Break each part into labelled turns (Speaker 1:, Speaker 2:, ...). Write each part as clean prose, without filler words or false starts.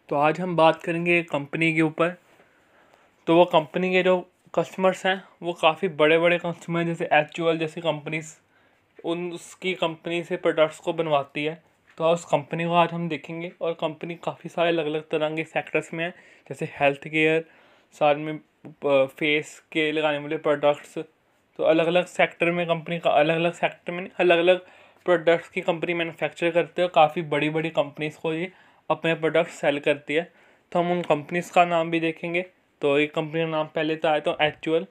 Speaker 1: तो आज हम बात करेंगे एक कंपनी के ऊपर। तो वो कंपनी के जो कस्टमर्स हैं वो काफ़ी बड़े बड़े कस्टमर जैसे एचयूएल जैसी कंपनीज उन उसकी कंपनी से प्रोडक्ट्स को बनवाती है। तो उस कंपनी को आज हम देखेंगे और कंपनी काफ़ी सारे अलग अलग तरह के सेक्टर्स में है, जैसे हेल्थ केयर, साथ में फेस के लगाने वाले प्रोडक्ट्स। तो अलग अलग सेक्टर में कंपनी का अलग अलग सेक्टर में अलग अलग प्रोडक्ट्स की कंपनी मैन्युफैक्चर करते हैं। काफ़ी बड़ी बड़ी कंपनीज को ये अपने प्रोडक्ट सेल करती है। तो हम उन कंपनीज का नाम भी देखेंगे। तो एक कंपनी का नाम पहले तो आया तो एचयूएल,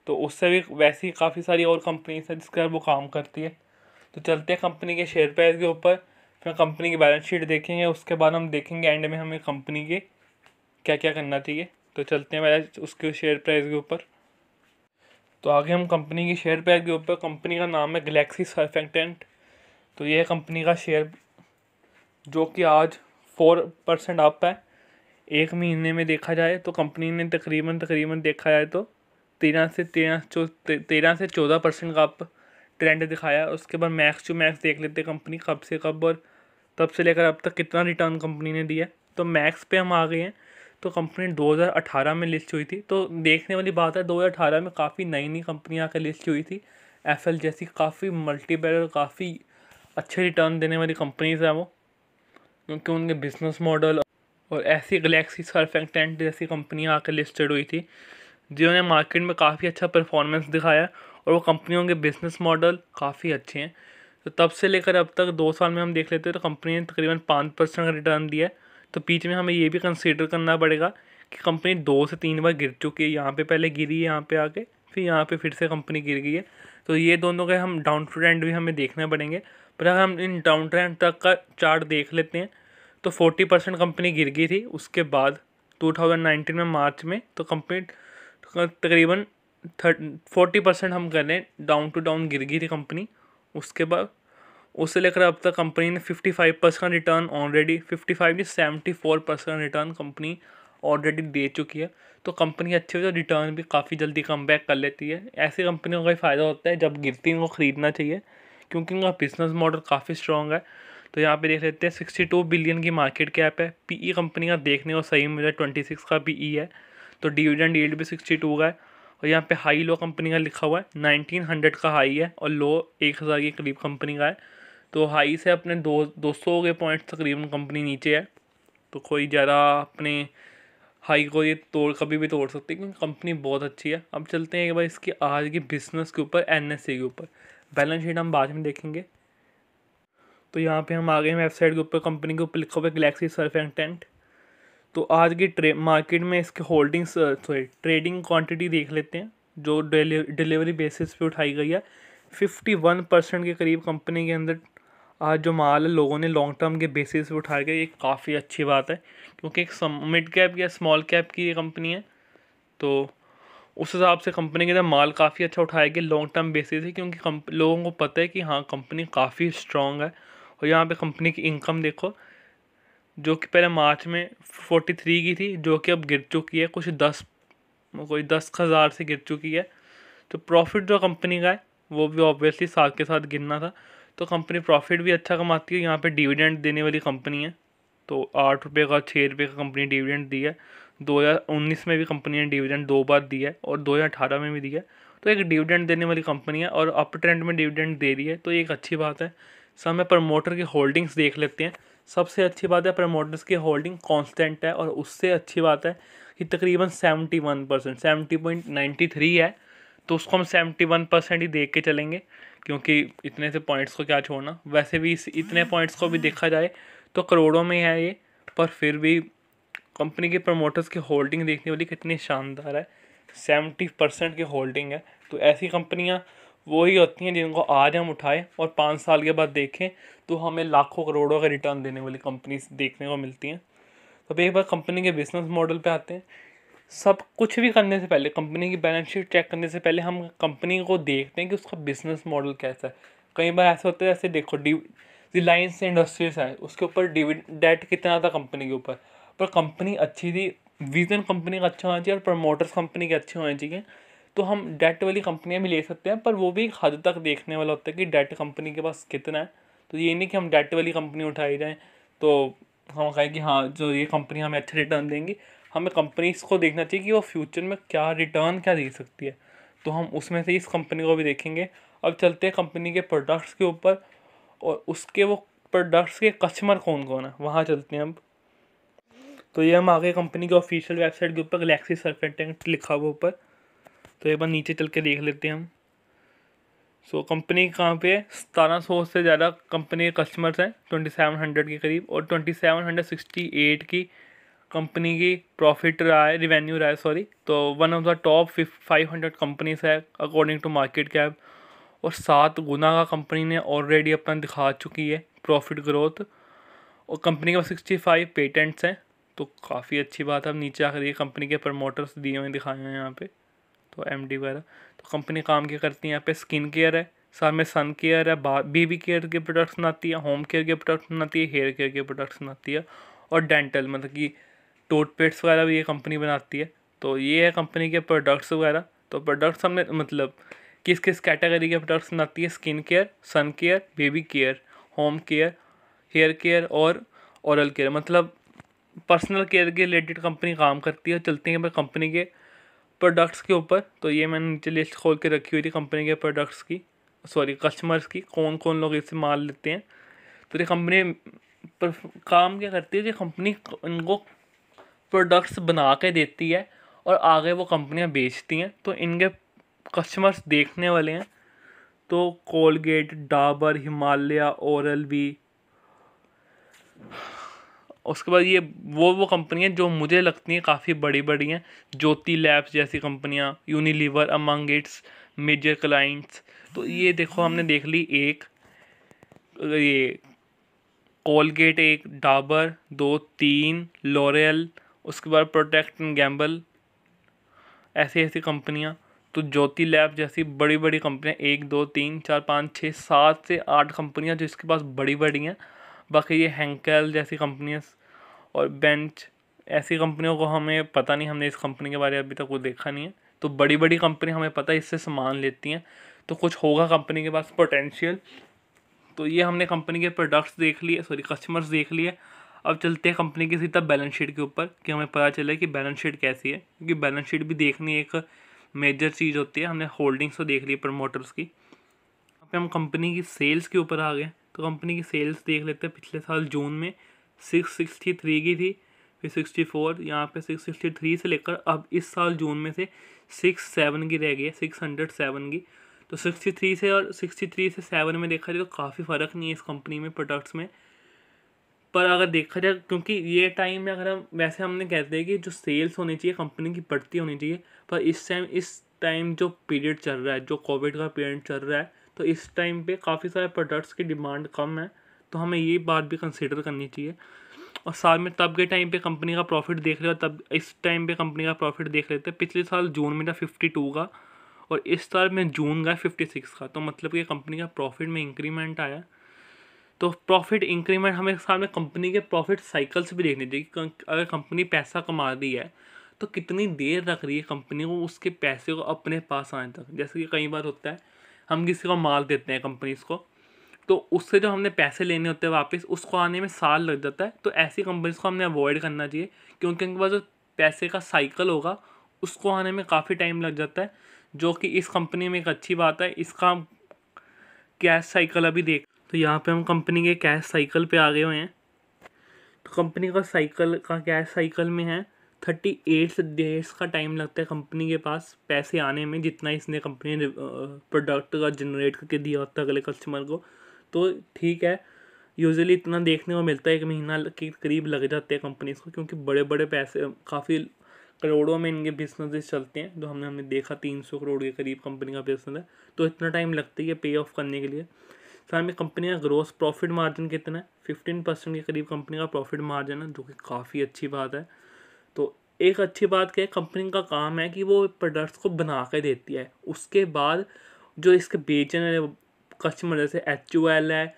Speaker 1: तो उससे भी वैसी काफ़ी सारी और कंपनीज है जिसके वो काम करती है। तो चलते हैं कंपनी के शेयर प्राइस के ऊपर, फिर कंपनी की बैलेंस शीट देखेंगे, उसके बाद हम देखेंगे एंड में हमें कंपनी के क्या क्या करना चाहिए। तो चलते हैं पहले उसके शेयर प्राइस के ऊपर। तो आगे हम कंपनी की शेयर प्राइस के ऊपर, कंपनी का नाम है गैलेक्सी सर्फेक्टेंट। तो ये कंपनी का शेयर जो कि आज 4% अप है। एक महीने में देखा जाए तो कंपनी ने तकरीबन देखा जाए तो 13 से 14% का अप ट्रेंड दिखाया। उसके बाद मैक्स टू मैक्स देख लेते कंपनी कब से कब और तब से लेकर अब तक कितना रिटर्न कंपनी ने दिया। तो मैक्स पे हम आ गए हैं। तो कंपनी 2018 में लिस्ट हुई थी। तो देखने वाली बात है 2018 में काफ़ी नई नई कंपनियाँ आकर लिस्ट हुई थी। एफएल जैसी काफ़ी मल्टीपैरल काफ़ी अच्छे रिटर्न देने वाली कंपनीज है वो, क्योंकि उनके बिजनेस मॉडल और ऐसी गैलेक्सी सर्फेक्टेंट जैसी कंपनियाँ आकर लिस्टेड हुई थी जिन्होंने मार्केट में काफ़ी अच्छा परफॉर्मेंस दिखाया और वो कंपनियों के बिजनेस मॉडल काफ़ी अच्छे हैं। तो तब से लेकर अब तक 2 साल में हम देख लेते हैं तो कंपनी ने तकरीबन 5% का रिटर्न दिया है। तो बीच में हमें ये भी कंसीडर करना पड़ेगा कि कंपनी 2 से 3 बार गिर चुकी है। यहाँ पे पहले गिरी है, यहाँ पे आके फिर यहाँ पे फिर से कंपनी गिर गई है। तो ये दोनों के हम डाउन ट्रेंड भी हमें देखने पड़ेंगे। पर अगर हम इन डाउन ट्रेंड तक का चार्ट देख लेते हैं तो 40% कंपनी गिर गई थी। उसके बाद 2019 में मार्च में तो कंपनी तकरीबन 40% हम कर लें डाउन टू डाउन गिर गई थी कंपनी। उसके बाद उससे लेकर अब तक कंपनी ने 55% return already 74% return company already दे चुकी है। तो कंपनी अच्छी हो तो रिटर्न भी काफ़ी जल्दी कम बैक कर लेती है। ऐसी कंपनियों का ही फ़ायदा होता है, जब गिरती है उनको ख़रीदना चाहिए क्योंकि उनका बिजनेस मॉडल काफ़ी स्ट्रॉन्ग है। तो यहाँ पे देख लेते हैं 62 बिलियन की मार्केट कैप है। पीई कंपनी का देखने को सही मुझे 26 का पीई है। तो डिविडेंड यील्ड भी 62 का है। और यहाँ पे हाई लो कंपनी का लिखा हुआ है 1900 का हाई है और लो 1000 के करीब कंपनी का है। तो हाई से अपने 200 के पॉइंट तकरीबन कंपनी नीचे है। तो कोई ज़्यादा अपने हाई को ये कभी भी तोड़ सकती है क्योंकि कंपनी बहुत अच्छी है। अब चलते हैं एक बार इसकी आज की बिजनेस के ऊपर, एनएसए के ऊपर। बैलेंस शीट हम बाद में देखेंगे। तो यहाँ पे हम आ गए हैं वेबसाइट के ऊपर, कंपनी के ऊपर लिखा हुआ है गैलेक्सी सर्फेक्टेंट। तो आज की मार्केट में इसके होल्डिंग्स ट्रेडिंग क्वांटिटी देख लेते हैं जो डिलीवरी बेसिस पे उठाई गई है। 51% के करीब कंपनी के अंदर आज जो माल है लोगों ने लॉन्ग टर्म के बेसिस पे उठाया गया। ये काफ़ी अच्छी बात है क्योंकि एक मिड कैप या स्मॉल कैप की ये कंपनी है। तो उस हिसाब से कंपनी के अंदर माल काफ़ी अच्छा उठाया गया लॉन्ग टर्म बेसिस है, क्योंकि लोगों को पता है कि हाँ कंपनी काफ़ी स्ट्रॉन्ग है। और यहाँ पे कंपनी की इनकम देखो जो कि पहले मार्च में 43 की थी, जो कि अब गिर चुकी है कोई 10,000 से गिर चुकी है। तो प्रॉफिट जो कंपनी का है वो भी ऑब्वियसली साथ के साथ गिरना था। तो कंपनी प्रॉफिट भी अच्छा कमाती है। यहाँ पे डिविडेंड देने वाली कंपनी है। तो 8 रुपये का 6 रुपये का कंपनी डिविडेंड दी है। 2019 में भी कंपनी ने डिविडेंड 2 बार दिया है और 2018 में भी दिया है। तो एक डिविडेंड देने वाली कंपनी है और अप ट्रेंड में डिविडेंड दे रही है, तो ये एक अच्छी बात है। समय प्रमोटर की होल्डिंग्स देख लेते हैं। सबसे अच्छी बात है प्रमोटर्स की होल्डिंग कांस्टेंट है और उससे अच्छी बात है कि तकरीबन 71% 70.93 है। तो उसको हम 71% ही देख के चलेंगे क्योंकि इतने से पॉइंट्स को क्या छोड़ना। वैसे भी इतने पॉइंट्स को भी देखा जाए तो करोड़ों में है ये, पर फिर भी कंपनी के प्रमोटर्स की होल्डिंग देखने वाली कितनी शानदार है। 70% की होल्डिंग है। तो ऐसी कंपनियाँ वही होती हैं जिनको आज हम उठाएं और 5 साल के बाद देखें तो हमें लाखों करोड़ों का रिटर्न देने वाली कंपनीज देखने को मिलती हैं। तो अब एक बार कंपनी के बिजनेस मॉडल पे आते हैं। सब कुछ भी करने से पहले, कंपनी की बैलेंस शीट चेक करने से पहले हम कंपनी को देखते हैं कि उसका बिजनेस मॉडल कैसा है। कई बार ऐसा होता है जैसे देखो रिलायंस इंडस्ट्रीज है, उसके ऊपर डेट कितना था कंपनी के ऊपर, पर कंपनी अच्छी थी, विजन कंपनी का अच्छा होना चाहिए और प्रमोटर्स कंपनी के अच्छे होने चाहिए। तो हम डेट वाली कंपनियां भी ले सकते हैं, पर वो भी एक हद तक देखने वाला होता है कि डेट कंपनी के पास कितना है। तो ये नहीं कि हम डेट वाली कंपनी उठाई जाएँ तो हम कहें कि हाँ जो ये कंपनी हमें अच्छे रिटर्न देंगी, हमें कंपनीज को देखना चाहिए कि वो फ्यूचर में क्या रिटर्न क्या दे सकती है, तो हम उसमें से इस कंपनी को भी देखेंगे। अब चलते हैं कंपनी के प्रोडक्ट्स के ऊपर, और उसके वो प्रोडक्ट्स के कस्टमर कौन कौन है वहाँ चलते हैं अब। तो ये हम आगे कंपनी के ऑफिशियल वेबसाइट के ऊपर गैलेक्सी सर्फेंटेंट लिखा हुआ ऊपर, तो एक बार नीचे चल के देख लेते हैं हम। सो कंपनी कहाँ पे है, 1700 से ज़्यादा कंपनी के कस्टमर्स हैं, 2700 के करीब, और 2768 की कंपनी की प्रॉफिट रहा है, रिवेन्यू रहा है सॉरी। तो one of the top 500 companies है अकॉर्डिंग टू मार्केट कैप, और 7 गुना का कंपनी ने ऑलरेडी अपना दिखा चुकी है प्रॉफिट ग्रोथ, और कंपनी के पास 65 पेटेंट्स हैं, तो काफ़ी अच्छी बात है। अब नीचे आकर ये कंपनी के प्रमोटर्स दिए हुए दिखाए हैं यहाँ पे, तो एमडी वगैरह। तो कंपनी काम क्या करती है, यहाँ पे स्किन केयर है, साथ में सन केयर है, बेबी केयर के प्रोडक्ट्स बनाती है, होम केयर के प्रोडक्ट्स बनाती है, हेयर केयर के प्रोडक्ट्स बनाती है, और डेंटल मतलब कि टूथपेस्ट वगैरह भी ये कंपनी बनाती है। तो ये है कंपनी के प्रोडक्ट्स वगैरह। तो प्रोडक्ट्स हमने मतलब किस किस कैटेगरी के प्रोडक्ट्स बनाती है, skin care, sun care, baby care, home care, hair care और ओरल केयर, मतलब पर्सनल केयर के रिलेटेड कंपनी काम करती है। चलते हैं कंपनी के प्रोडक्ट्स के ऊपर। तो ये मैंने नीचे लिस्ट खोल के रखी हुई थी कंपनी के प्रोडक्ट्स की, सॉरी कस्टमर्स की, कौन कौन लोग इससे माल लेते हैं। तो ये कंपनी पर काम क्या करती है, ये कंपनी इनको प्रोडक्ट्स बना के देती है और आगे वो कंपनियां बेचती हैं। तो इनके कस्टमर्स देखने वाले हैं तो Colgate, Dabur, Himalaya, Oral B. उसके बाद ये वो कंपनियां जो मुझे लगती हैं काफ़ी बड़ी बड़ी हैं, ज्योति लैब्स जैसी कंपनियां, Unilever among its major clients. तो ये देखो हमने देख ली एक ये कोलगेट, एक डाबर, 2 3 लॉरियल, उसके बाद प्रोटेक्ट एंड गैम्बल, ऐसी ऐसी कंपनियां। तो ज्योति लैब जैसी बड़ी बड़ी कंपनियां 1 2 3 4 5 6 7 से 8 कंपनियां जो इसके पास बड़ी बड़ी हैं। बाकी ये हैंकेल जैसी कंपनियां और बेंच, ऐसी कंपनियों को हमें पता नहीं, हमने इस कंपनी के बारे में अभी तक वो देखा नहीं है। तो बड़ी बड़ी कंपनी हमें पता है इससे सामान लेती हैं, तो कुछ होगा कंपनी के पास पोटेंशियल। तो ये हमने कंपनी के प्रोडक्ट्स देख लिए, सॉरी कस्टमर्स देख लिए। अब चलते हैं कंपनी की सीधा बैलेंस शीट के ऊपर कि हमें पता चले कि बैलेंस शीट कैसी है, क्योंकि बैलेंस शीट भी देखनी एक मेजर चीज़ होती है। हमने होल्डिंग्स तो देख ली प्रमोटर्स की, यहाँ पे हम कंपनी की सेल्स के ऊपर आ गए। तो कंपनी की सेल्स देख लेते हैं। पिछले साल जून में 663 की थी, फिर 64, यहाँ पे 663 से लेकर अब इस साल जून में से 67 की रह गई है, 607 की। तो 63 से और 63 से 7 में देखा जाए तो काफ़ी फ़र्क नहीं है इस कंपनी में प्रोडक्ट्स में। पर अगर देखा जाए, क्योंकि ये टाइम में अगर हम वैसे हमने कहते हैं कि जो सेल्स होनी चाहिए कंपनी की बढ़ती होनी चाहिए, पर इस टाइम जो पीरियड चल रहा है, जो कोविड का पीरियड चल रहा है, तो इस टाइम पे काफ़ी सारे प्रोडक्ट्स की डिमांड कम है। तो हमें ये बात भी कंसिडर करनी चाहिए। और साल में तब के टाइम पे कंपनी का प्रॉफिट देख रहे हो, तब इस टाइम पे कंपनी का प्रॉफिट देख लेते हैं। पिछले साल जून में था 52 का, और इस साल में जून का 56 का। तो मतलब कि कंपनी का प्रॉफिट में इंक्रीमेंट आया। तो प्रॉफिट इंक्रीमेंट हमें सामने कंपनी के प्रॉफिट साइकिल्स भी देखने चाहिए। अगर कंपनी पैसा कमा रही है तो कितनी देर रख रही है कंपनी को उसके पैसे को अपने पास आने तक। जैसे कि कई बार होता है हम किसी को माल देते हैं कंपनीज को, तो उससे जो हमने पैसे लेने होते हैं वापस, उसको आने में साल लग जाता है। तो ऐसी कंपनीज को हमने अवॉइड करना चाहिए, क्योंकि उनके पास जो पैसे का साइकिल होगा उसको आने में काफ़ी टाइम लग जाता है, जो कि इस कंपनी में एक अच्छी बात है। इसका कैश साइकिल अभी देख, तो यहाँ पे हम कंपनी के कैश साइकिल पे आ गए हुए हैं। तो कंपनी का साइकिल का कैश साइकिल में है 38 डेज का टाइम लगता है कंपनी के पास पैसे आने में, जितना इसने कंपनी ने प्रोडक्ट का जनरेट करके दिया होता है अगले कस्टमर को। तो ठीक है, यूजुअली इतना देखने को मिलता है, 1 महीना के करीब लग जाते हैं कंपनीज को, क्योंकि बड़े बड़े पैसे काफ़ी करोड़ों में इनके बिजनेसेस चलते हैं। तो हमने देखा 300 करोड़ के करीब कंपनी का बिजनेस है, तो इतना टाइम लगता है पे ऑफ करने के लिए। साथ में कंपनी का ग्रोस प्रॉफिट मार्जिन कितना है, 15% के करीब कंपनी का प्रॉफिट मार्जिन है, जो कि काफ़ी अच्छी बात है। तो एक अच्छी बात क्या है, कंपनी का काम है कि वो प्रोडक्ट्स को बना के देती है, उसके बाद जो इसके बेचने वाले कस्टमर जैसे HUL है,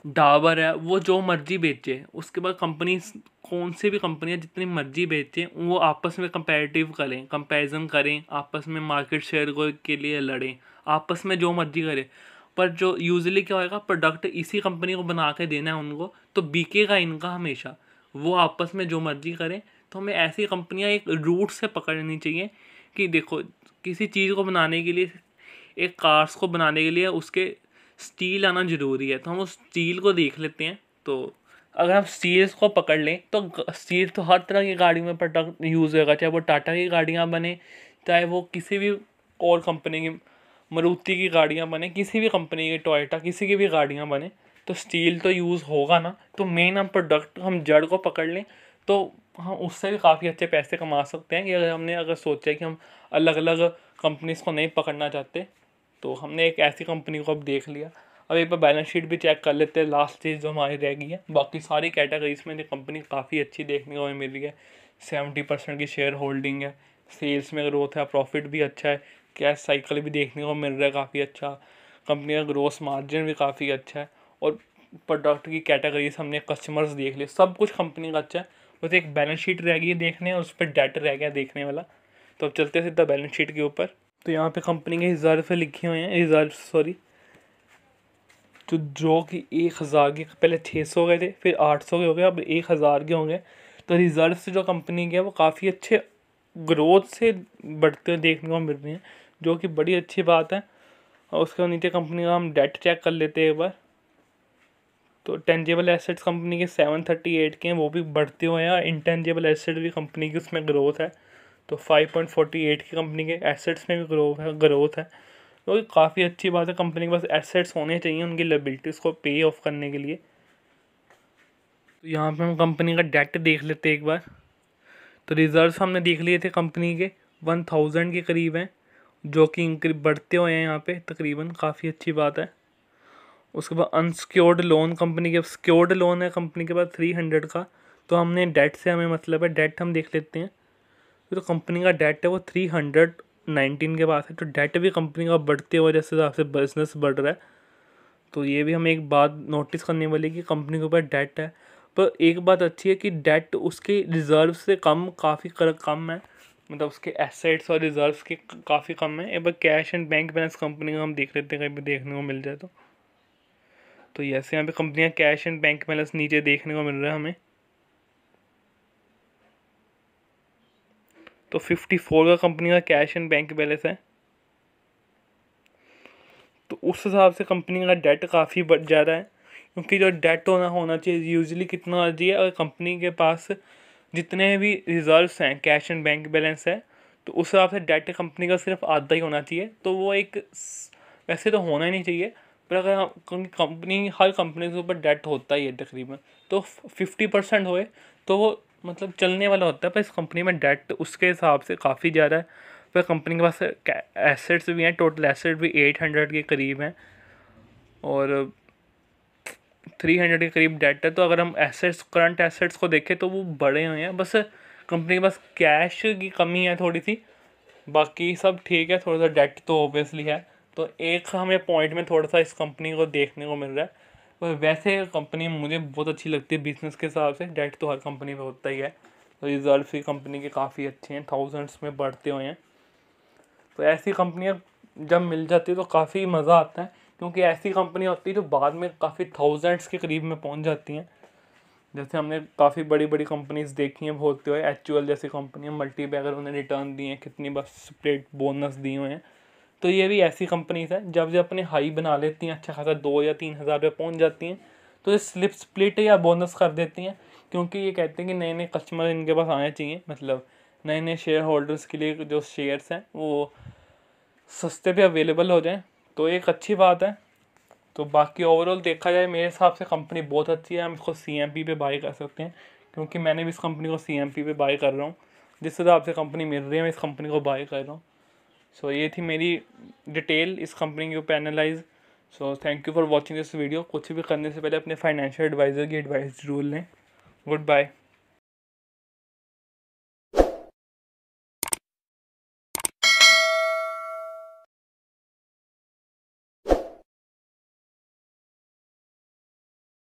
Speaker 1: डाबर है, वो जो मर्जी बेचे, उसके बाद कंपनी कौन सी भी कंपनियां जितनी मर्जी बेचें वो आपस में कंपैरेटिव करें, कंपैरिजन करें, आपस में मार्केट शेयर के लिए लड़ें, आपस में जो मर्जी करें। पर जो यूजुअली क्या होएगा, प्रोडक्ट इसी कंपनी को बना के देना है उनको, तो बिकेगा इनका हमेशा। वो आपस में जो मर्जी करें। तो हमें ऐसी कंपनियां एक रूट से पकड़नी चाहिए कि देखो, किसी चीज़ को बनाने के लिए, एक कार्स को बनाने के लिए उसके स्टील आना ज़रूरी है, तो हम उस स्टील को देख लेते हैं। तो अगर हम स्टील्स को पकड़ लें तो स्टील तो हर तरह की गाड़ी में प्रोडक्ट यूज़ होगा, चाहे वो टाटा की गाड़ियाँ बने, चाहे वो किसी भी और कंपनी की, मारुति की गाड़ियाँ बने, किसी भी कंपनी की, टोयोटा, किसी की भी गाड़ियाँ बने, तो स्टील तो यूज़ होगा ना। तो मेन हम प्रोडक्ट, हम जड़ को पकड़ लें तो हम उससे भी काफ़ी अच्छे पैसे कमा सकते हैं। कि अगर सोचा है कि हम अलग अलग कंपनीज़ को नहीं पकड़ना चाहते, तो हमने एक ऐसी कंपनी को अब देख लिया। अब एक बार बैलेंस शीट भी चेक कर लेते हैं, लास्ट चीज़ जो हमारी रह गई है। बाकी सारी कैटेगरीज में कंपनी काफ़ी अच्छी देखने को मिल रही है। 70% की शेयर होल्डिंग है, सेल्स में ग्रोथ है, प्रॉफिट भी अच्छा है, कैश साइकिल भी देखने को मिल रहा है काफ़ी अच्छा, कंपनी का ग्रोस मार्जिन भी काफ़ी अच्छा है, और प्रोडक्ट की कैटेगरीज हमने कस्टमर्स देख लिए, सब कुछ कंपनी का अच्छा है। बस एक बैलेंस शीट रह गई है देखने, और उस पर डेट रह गया देखने वाला। तो अब चलते सीधा बैलेंस शीट के ऊपर। तो यहाँ पे कंपनी के रिजर्व लिखे हुए हैं, रिजर्व सॉरी, तो जो कि 1000 के पहले 600 गए थे, फिर 800 के हो गए, अब 1000 के होंगे। तो रिजर्व से जो कंपनी के है वो काफ़ी अच्छे ग्रोथ से बढ़ते हुए देखने को मिल रही हैं, जो कि बड़ी अच्छी बात है। और उसके नीचे कंपनी का हम डेट चेक कर लेते हैं एक बार। तो टेंजेबल एसेट्स कंपनी के 738 के हैं, वो भी बढ़ते हुए हैं, और इंटेंजेबल एसेट भी कंपनी की उसमें ग्रोथ है। तो 5.48 की कंपनी के एसेट्स में भी ग्रोथ है, तो काफ़ी अच्छी बात है। कंपनी के पास एसेट्स होने चाहिए उनकी लायबिलिटीज़ को पे ऑफ करने के लिए। तो यहाँ पे हम कंपनी का डेट देख लेते हैं एक बार। तो रिजर्व्स हमने देख लिए थे कंपनी के 1000 के करीब हैं, जो कि बढ़ते हुए हैं यहाँ पे तकरीबन, काफ़ी अच्छी बात है। उसके बाद अनसिक्योर्ड लोन, कंपनी के सिक्योर्ड लोन है कंपनी के पास 300 का। तो हमने डेट से हमें मतलब है, डेट हम देख लेते हैं। तो कंपनी का डेट है वो 319 के पास है। तो डेट भी कंपनी का बढ़ते हुए जैसे हिसाब से बिजनेस बढ़ रहा है, तो ये भी हमें एक बात नोटिस करने वाली कि कंपनी के ऊपर डेट है। पर एक बात अच्छी है कि डेट उसके रिजर्व से काफ़ी कम है, मतलब उसके एसेट्स और रिजर्व्स के काफ़ी कम है। एक बार cash and bank balance company का हम देख लेते हैं, कहीं भी देखने को मिल जाए तो ऐसे यहाँ पे कंपनियाँ कैश एंड बैंक बैलेंस नीचे देखने को मिल रहा है हमें। तो 54 का कंपनी का कैश एंड बैंक बैलेंस है। तो उस हिसाब से कंपनी का डेट काफ़ी ज़्यादा है, क्योंकि जो डेट होना चाहिए यूजुअली कितना होना चाहिए, अगर कंपनी के पास जितने भी रिजर्व्स हैं, कैश एंड बैंक बैलेंस है, तो उस हिसाब से डेट कंपनी का सिर्फ आधा ही होना चाहिए। तो वो एक, वैसे तो होना ही नहीं चाहिए, पर अगर हर कंपनी के ऊपर डेट होता ही है तकरीबन, तो 50% होए तो वो मतलब चलने वाला होता है। पर इस कंपनी में डेट उसके हिसाब से काफ़ी ज़्यादा है। पर कंपनी के पास एसेट्स भी हैं, टोटल एसेट भी 800 के करीब हैं, और 300 के करीब डेट है। तो अगर हम एसेट्स, करंट एसेट्स को देखें तो वो बड़े हुए हैं, बस कंपनी के पास कैश की कमी है थोड़ी सी, बाकी सब ठीक है। थोड़ा सा डेट तो ऑब्वियसली है, तो एक हमें पॉइंट में थोड़ा सा इस कंपनी को देखने को मिल रहा है। पर वैसे कंपनी मुझे बहुत अच्छी लगती है बिजनेस के हिसाब से। डेट तो हर कंपनी में होता ही है। तो रिजल्ट भी कंपनी के काफ़ी अच्छे हैं, थाउजेंड्स में बढ़ते हुए हैं। तो ऐसी कंपनियाँ जब मिल जाती है तो काफ़ी मज़ा आता है, क्योंकि ऐसी कंपनी होती है जो बाद में काफ़ी थाउजेंड्स के करीब में पहुंच जाती हैं। जैसे हमने काफ़ी बड़ी बड़ी कंपनीज देखी हैं बोलते हुए, HUL जैसी कंपनियाँ मल्टीबैगर उन्हें रिटर्न दिए हैं, कितनी बार स्प्लिट बोनस दिए हुए हैं। तो ये भी ऐसी कंपनीज हैं जब जब अपने हाई बना लेती हैं, अच्छा खासा 2 या 3 हज़ार रुपये पहुँच जाती हैं, तो ये स्प्लिट या बोनस कर देती हैं, क्योंकि ये कहते हैं कि नए नए कस्टमर इनके पास आने चाहिए, मतलब नए नए शेयर होल्डर्स के लिए जो शेयर्स हैं वो सस्ते पे अवेलेबल हो जाएं। तो एक अच्छी बात है। तो बाकी ओवरऑल देखा जाए मेरे हिसाब से कंपनी बहुत अच्छी है, हम इसको CMP पे बाई कर सकते हैं, क्योंकि मैंने भी इस कंपनी को CMP पे बाई कर रहा हूँ। जिस हिसाब से कंपनी मिल रही है मैं इस कंपनी को बाई कर रहा हूँ। सो ये थी मेरी डिटेल इस कंपनी के ऊपर analyse. So thank you for watching this video. कुछ भी करने से पहले अपने फाइनेंशियल एडवाइज़र की एडवाइस जरूर लें। Good bye.